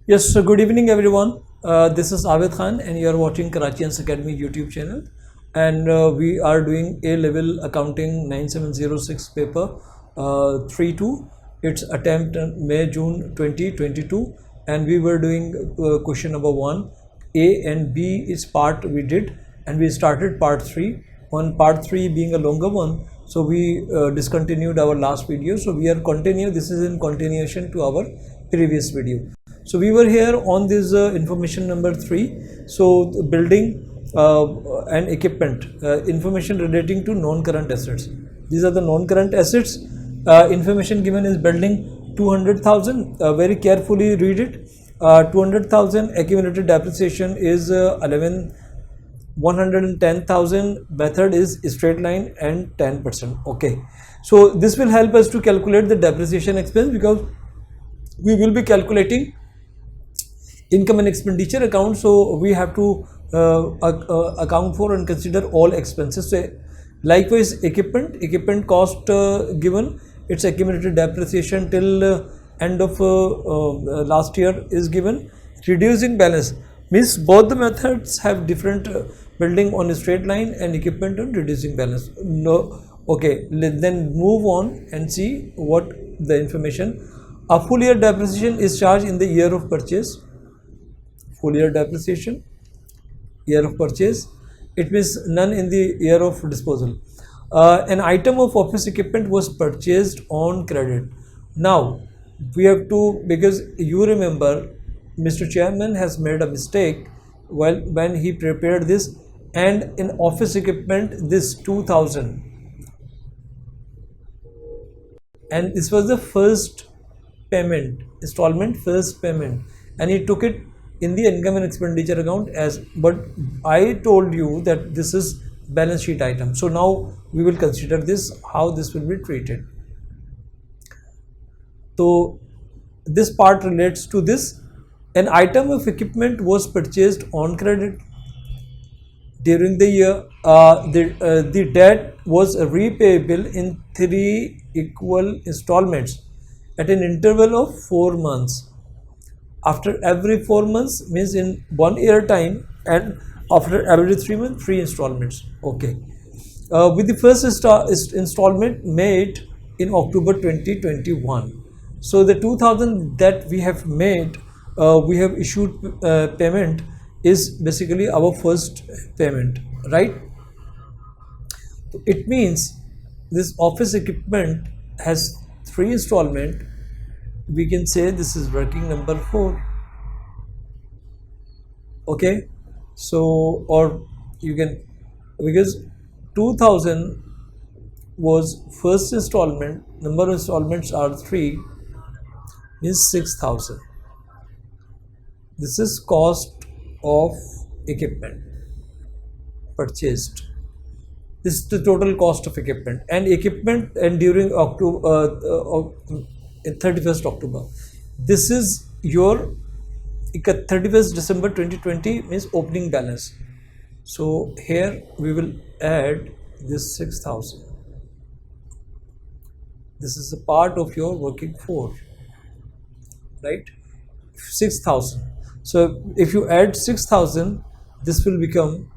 Yes, so good evening everyone. This is Abid Khan and you are watching Karachi Academy YouTube channel, and we are doing A level accounting 9706 paper 3-2. It's attempt on May June 2022, and we were doing question number 1. A and B is part we did, and we started part 3. On part 3 being a longer one, so we discontinued our last video, so we are continue. This is in continuation to our previous video. So we were here on this information number 3. So the building and equipment information relating to non-current assets. These are the non-current assets. Information given is building 200,000. Very carefully read it. 200,000 accumulated depreciation is 110,000. Method is straight line and 10%. Okay. So this will help us to calculate the depreciation expense, because we will be calculating income and expenditure account, so we have to account for and consider all expenses. So likewise, equipment cost given, its accumulated depreciation till end of last year is given. Reducing balance means both the methods have different building on a straight line and equipment on reducing balance. No, okay, then move on and see what the information. A full year depreciation is charged in the year of purchase. Full year depreciation, year of purchase, it means none in the year of disposal. An item of office equipment was purchased on credit. Now we have to, because you remember Mr. Chairman has made a mistake when he prepared this, and in office equipment this 2000, and this was the first payment, installment, first payment, and he took it in the income and expenditure account as, but I told you that this is balance sheet item. So now we will consider this, how this will be treated. So this part relates to this. An item of equipment was purchased on credit during the year. The debt was repayable in 3 equal installments at an interval of 4 months. After every 4 months means in 1 year time, and after every 3 months 3 installments. Okay. With the first installment made in October 2021. So the 2000 that we have made, we have issued payment is basically our first payment, right? It means this office equipment has 3 installment. We can say this is working number 4. Okay, so, or you can, because 2000 was first installment, number of installments are 3, means 6000. This is cost of equipment purchased. This is the total cost of equipment, and equipment, and during October 31st October. This is your 31st December 2020 means opening balance. So here we will add this 6000. This is a part of your working 4, right? 6000. So if you add 6000, this will become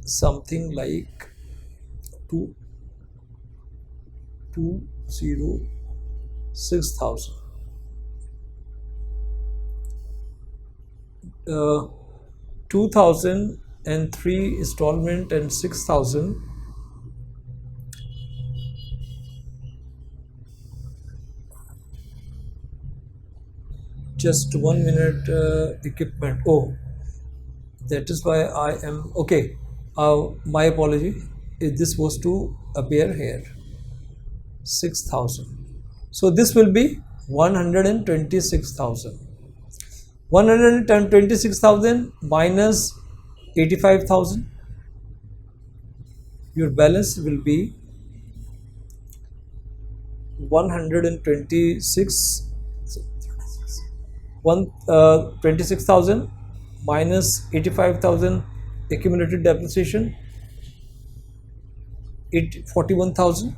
something like 6,000. 2003 installment and 6,000. Just 1 minute. Equipment. Oh, that is why I am okay. My apology. This was to appear here. 6,000. So this will be 126,000. 126,000 minus 85,000. Your balance will be 26,000 minus 85,000 accumulated depreciation, 41,000.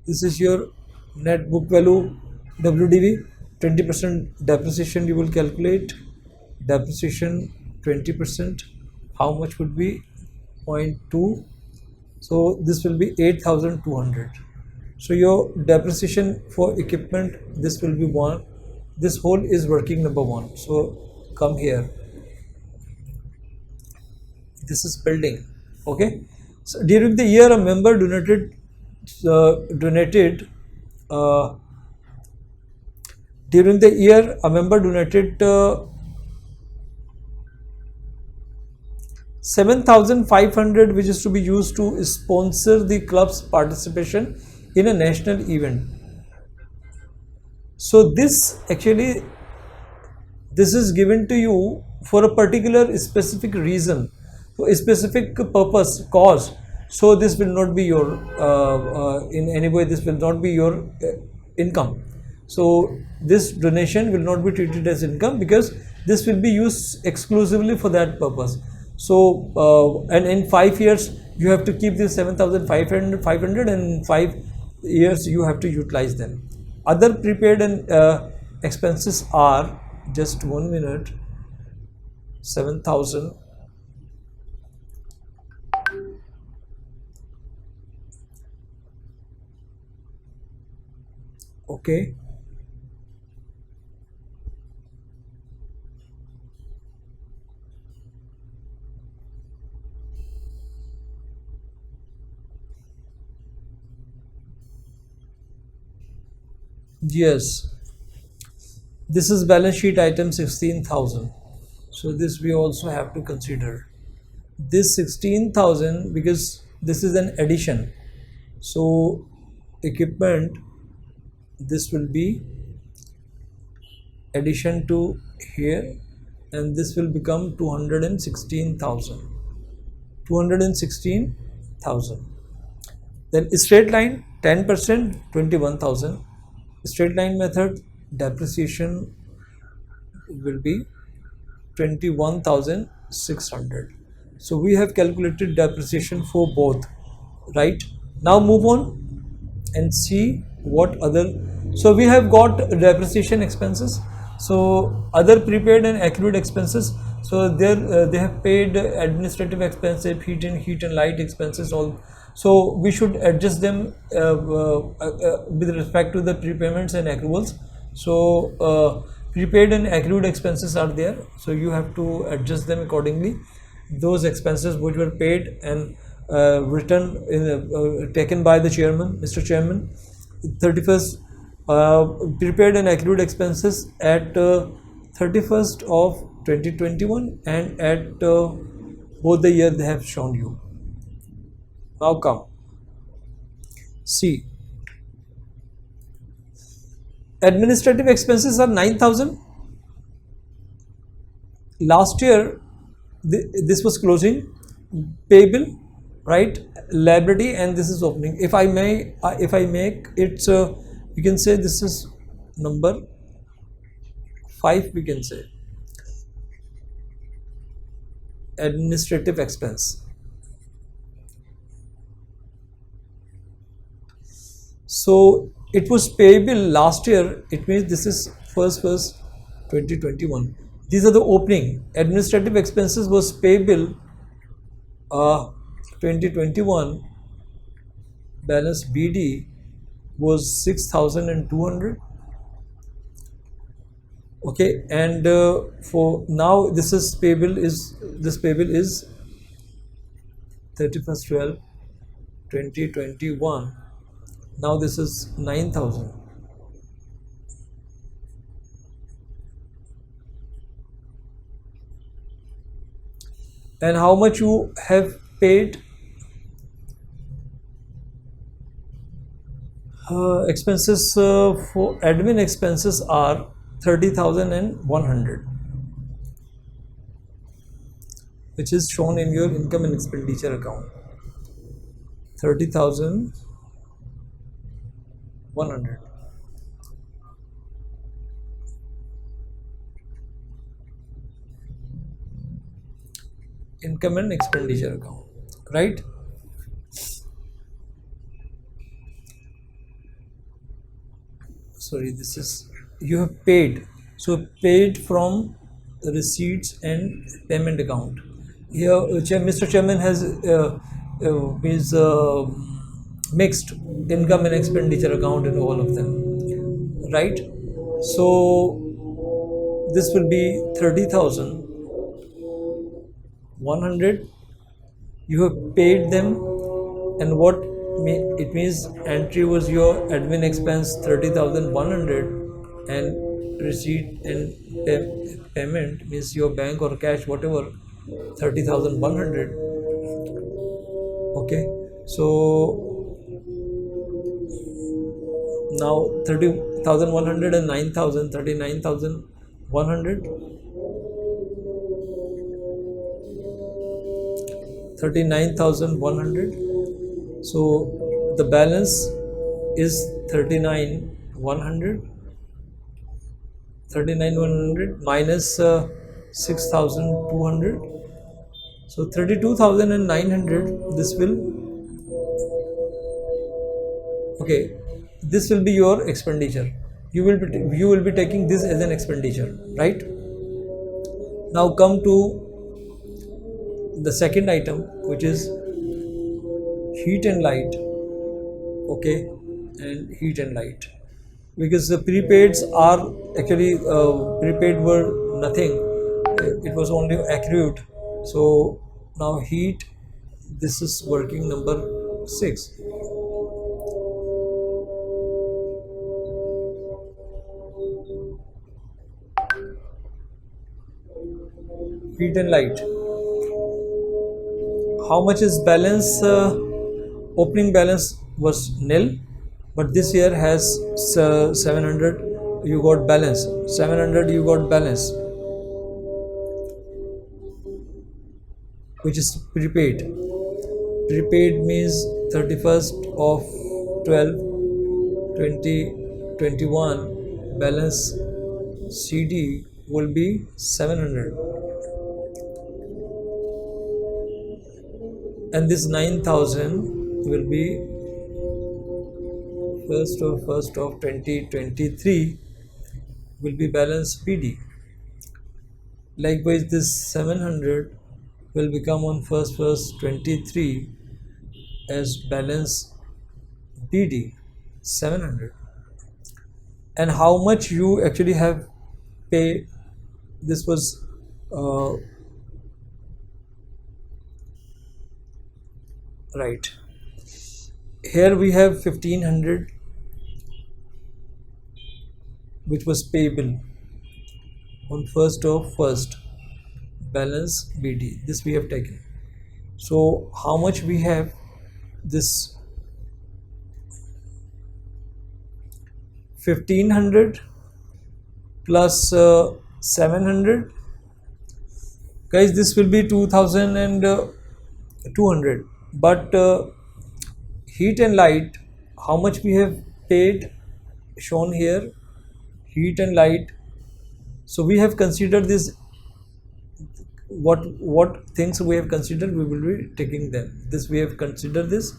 This is your net book value WDV 20% depreciation you will calculate. Depreciation 20%, how much would be? 0.2. So this will be 8,200. So your depreciation for equipment, this will be 1. This whole is working number 1. So come here. This is building. Okay. So during the year, a member donated during the year a member donated 7,500, which is to be used to sponsor the club's participation in a national event. So this actually, this is given to you for a particular specific reason, for a specific purpose, cause. So this will not be your in any way, this will not be your income. So this donation will not be treated as income, because this will be used exclusively for that purpose. So and in 5 years you have to keep this 7,500, and in 5 years you have to utilize them. Other prepaid and expenses are, just 1 minute, 7,000. Okay. Yes, this is balance sheet item 16,000. So this we also have to consider. This 16,000, because this is an addition. So equipment, this will be addition to here, and this will become 216,000. 216,000. Then straight line 10%, 21,000. Straight line method, depreciation will be 21,600. So we have calculated depreciation for both, right? Now move on and see what other. So we have got depreciation expenses. So other prepaid and accrued expenses. So there they have paid administrative expenses, heat and light expenses, all. So we should adjust them with respect to the prepayments and accruals. So prepaid and accrued expenses are there, so you have to adjust them accordingly. Those expenses which were paid and written in taken by the chairman, Mr. Chairman, 31st, prepaid and accrued expenses at 31st of 2021 and at both the year they have shown you. Now come see, administrative expenses are 9,000. Last year this was closing, payable, right, liability, and this is opening. If I make it, you can say this is number 5, we can say administrative expense. So it was payable last year, it means this is first 2021. These are the opening. Administrative expenses was payable 2021, balance BD was 6,200. Okay, and for now this is payable is 31st 12/2021. Now this is 9,000. And how much you have paid? Expenses for admin expenses are 30,100, which is shown in your income and expenditure account. 30,100. Income and expenditure account, right? sorry, this is you have paid. So paid from receipts and payment account. Here Mr. Chairman has is mixed income and expenditure account in all of them, right? So this will be 30,100. You have paid them, and what it means, entry was your admin expense 30,100, and receipt and payment means your bank or cash, whatever, 30,100. Okay, so now 30,100 and 9,000, 39,100, 39,100. So the balance is 39,100. 39,100 minus 6,200. So 32,900. This will, okay, this will be your expenditure. You will be taking this as an expenditure, right? Now come to the second item, which is heat and light. Okay, and heat and light, because the prepaids are actually prepaid were nothing, it was only accrued. So now heat, this is working number 6. Heat and light, how much is balance? Opening balance was nil, but this year has 700. You got balance 700. You got balance, which is prepaid. Prepaid means 31st of 12 2021. Balance CD will be 700, and this 9,000 will be 1st of 2023 will be balance PD. Likewise, this 700 will become on 1st 23 as balance BD 700. And how much you actually have paid? This was right here. We have 1,500, which was payable on 1st of 1st, balance BD. This we have taken. So how much we have? This 1,500 plus 700. Guys, this will be 2,200. But heat and light, how much we have paid, shown here, heat and light. So we have considered this, what things we have considered, we will be taking them. This we have considered this,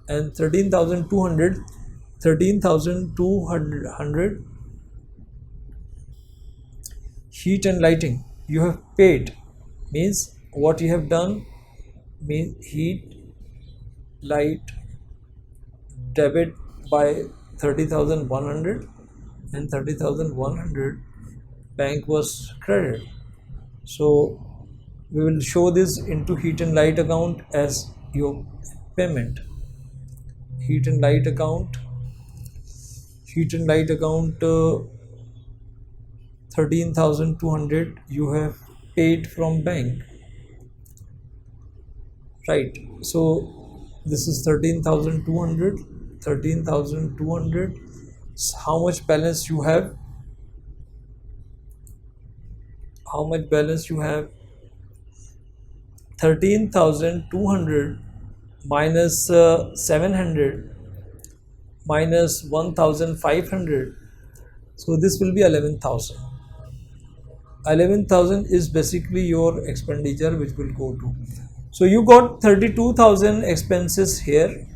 and 13,200 heat and lighting you have paid, means what you have done, means heat light debit by 30,100, and 30,100 bank was credit. So we will show this into heat and light account as your payment. Heat and light account, 13,200 you have paid from bank, right? So this is 13,200. How much balance you have? How much balance you have? 13,200 minus 700 minus 1,500. So this will be 11,000. 11,000 is basically your expenditure which will go to. So you got 32,000 expenses here,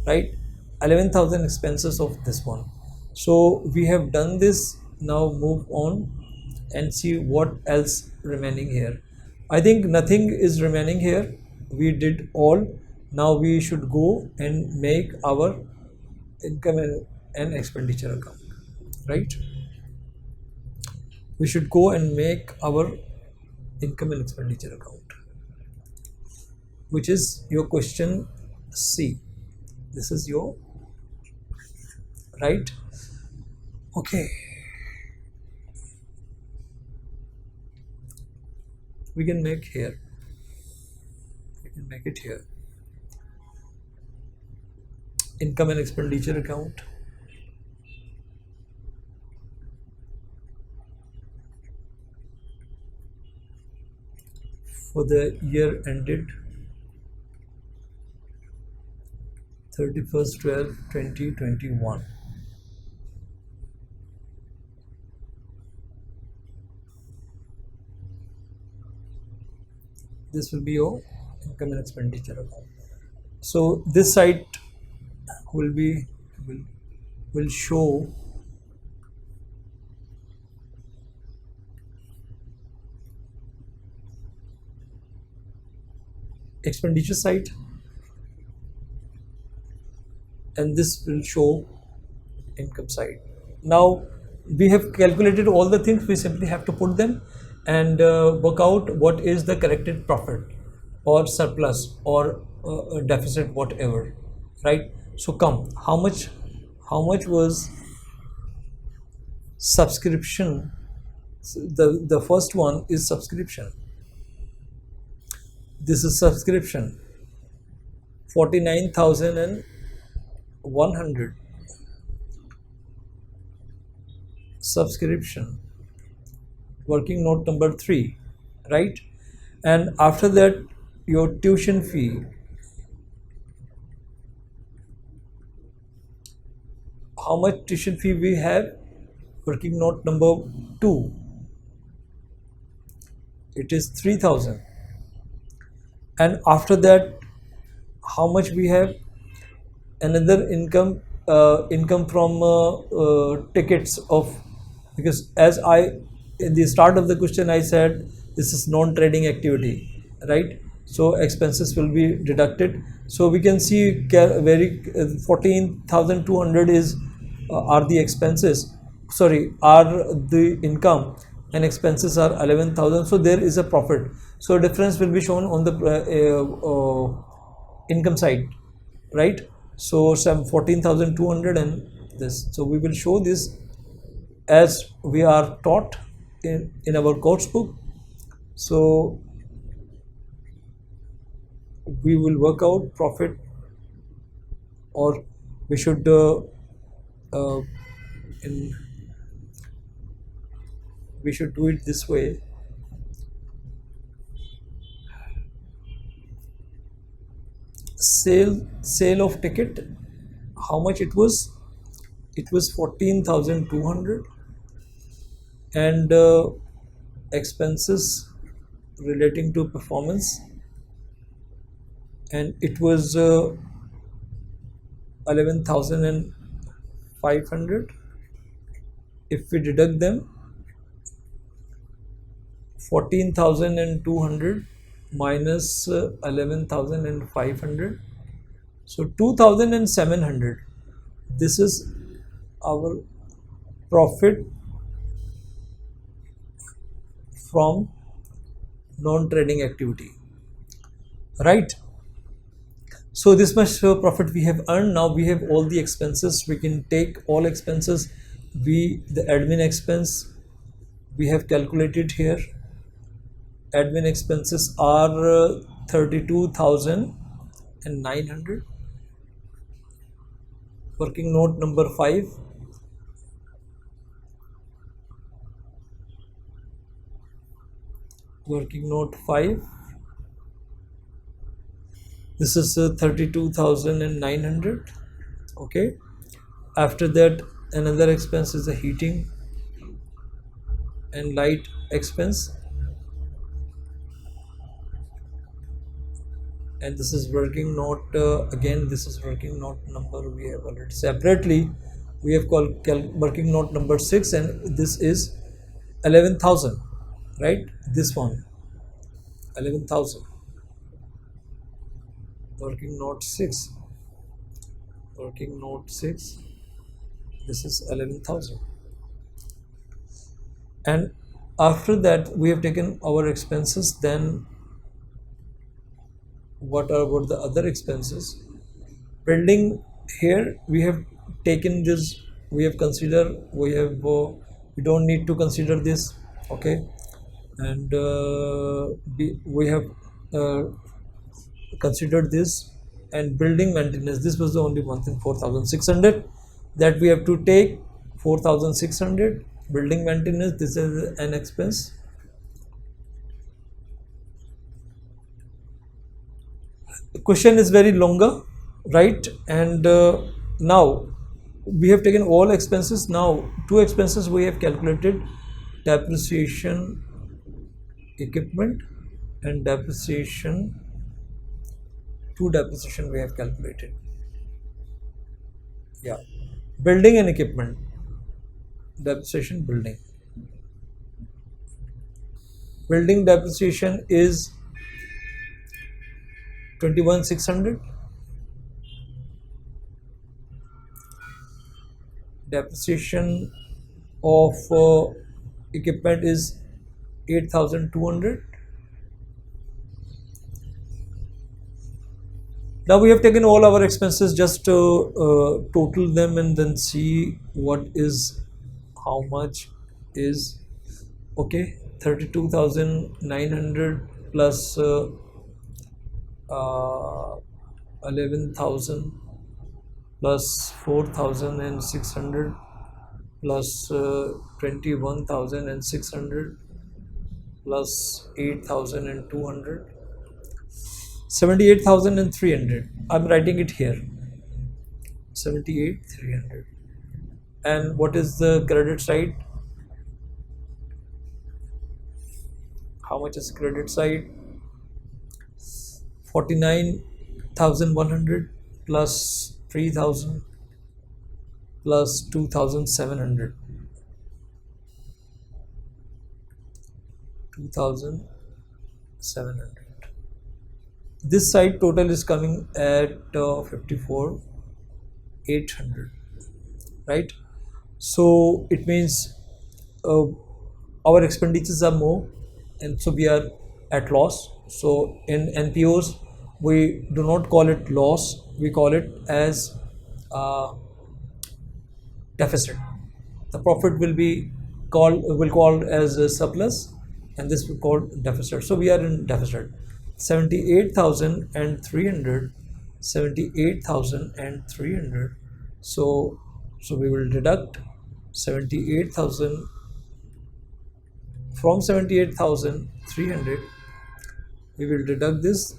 right? 11,000 expenses of this one. So we have done this. Now move on and see what else remaining here. I think nothing is remaining here. We did all. Now we should go and make our income and expenditure account, right? We should go and make our income and expenditure account, which is your question C. This is your right. Okay, we can make here, we can make it here, income and expenditure account. For the year ended 31st/12/2021. This will be your income and expenditure account. So this site will be will show expenditure side, and this will show income side. Now we have calculated all the things. We simply have to put them and work out what is the corrected profit or surplus or deficit, whatever, right? So come, how much was subscription? The first one is subscription. This is subscription, 49,100. Subscription, working note number 3, right? And after that, your tuition fee, how much tuition fee we have? Working note number 2, it is 3,000. And after that, how much we have? Another income, income from tickets of, because as I in the start of the question I said this is non-trading activity, right? So expenses will be deducted. So we can see very 14,200 is are the expenses, sorry, are the income, and expenses are 11,000. So there is a profit. So difference will be shown on the income side, right? So some 14,200 and this. So we will show this as we are taught in our course book. So we will work out profit, or we should we should do it this way. Sale of ticket, how much it was? It was 14,200. And expenses relating to performance, and it was 11,500. If we deduct them, 14,200 minus 11,500, so 2,700. This is our profit from non-trading activity, right? So this much profit we have earned. Now we have all the expenses. We can take all expenses. The admin expense we have calculated here. Admin expenses are 32,900. Working note number 5. Working note 5. This is 32,900. Okay. After that, another expense is the heating and light expense, and this is working note again. This is working note number we have already separately. we have called working note number 6, and this is 11,000, right? This one 11,000, working note 6, working note 6, this is 11,000. And after that we have taken our expenses. Then what are about the other expenses? Building, here we have taken this, we have considered, we don't need to consider this, okay. And we have considered this. And building maintenance, this was the only one thing, 4,600, that we have to take. 4,600 building maintenance, this is an expense. The question is very longer, right? And now we have taken all expenses. Now two expenses we have calculated: depreciation equipment and depreciation. Two depreciation we have calculated. Yeah, building and equipment, depreciation, building. Building depreciation is 21,600. Depreciation of equipment is 8,200. Now we have taken all our expenses, just total them and then see what is, how much is, okay. 32,900 plus 11,000 plus 4,600 plus 21,600 plus 8,200, 78,300. I'm writing it here, 78,300. And what is the credit side? How much is credit side? 49,100 plus 3,000 plus 2,700. 2,700. This side total is coming at 54,800, right? So it means our expenditures are more, and so we are at loss. So in NPOs we do not call it loss, we call it as deficit. The profit will be called as a surplus, and this will called deficit. So we are in deficit. 78,300, 78,300. So we will deduct 78,000 from 78,300. We will deduct this.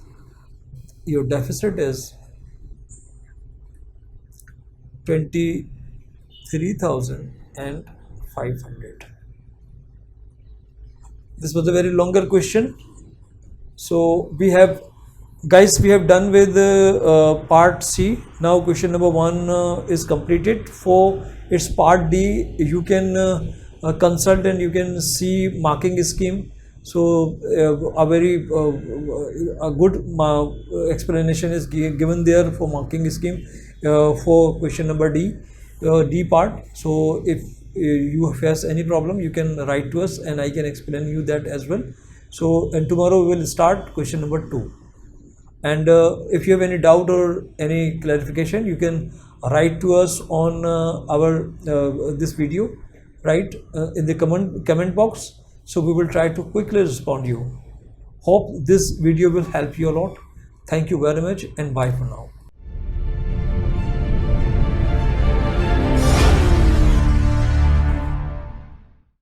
Your deficit is 23,500. This was a very longer question. So we have, guys, we have done with part C. Now question number 1 is completed. For its part D, you can consult and you can see marking scheme. So a very a good explanation is given there for marking scheme for question number D, D part. So if you face any problem, you can write to us and I can explain you that as well. So, and tomorrow we will start question number 2. And if you have any doubt or any clarification, you can write to us on our this video, right, in the comment box. So we will try to quickly respond to you. Hope this video will help you a lot. Thank you very much and bye for now.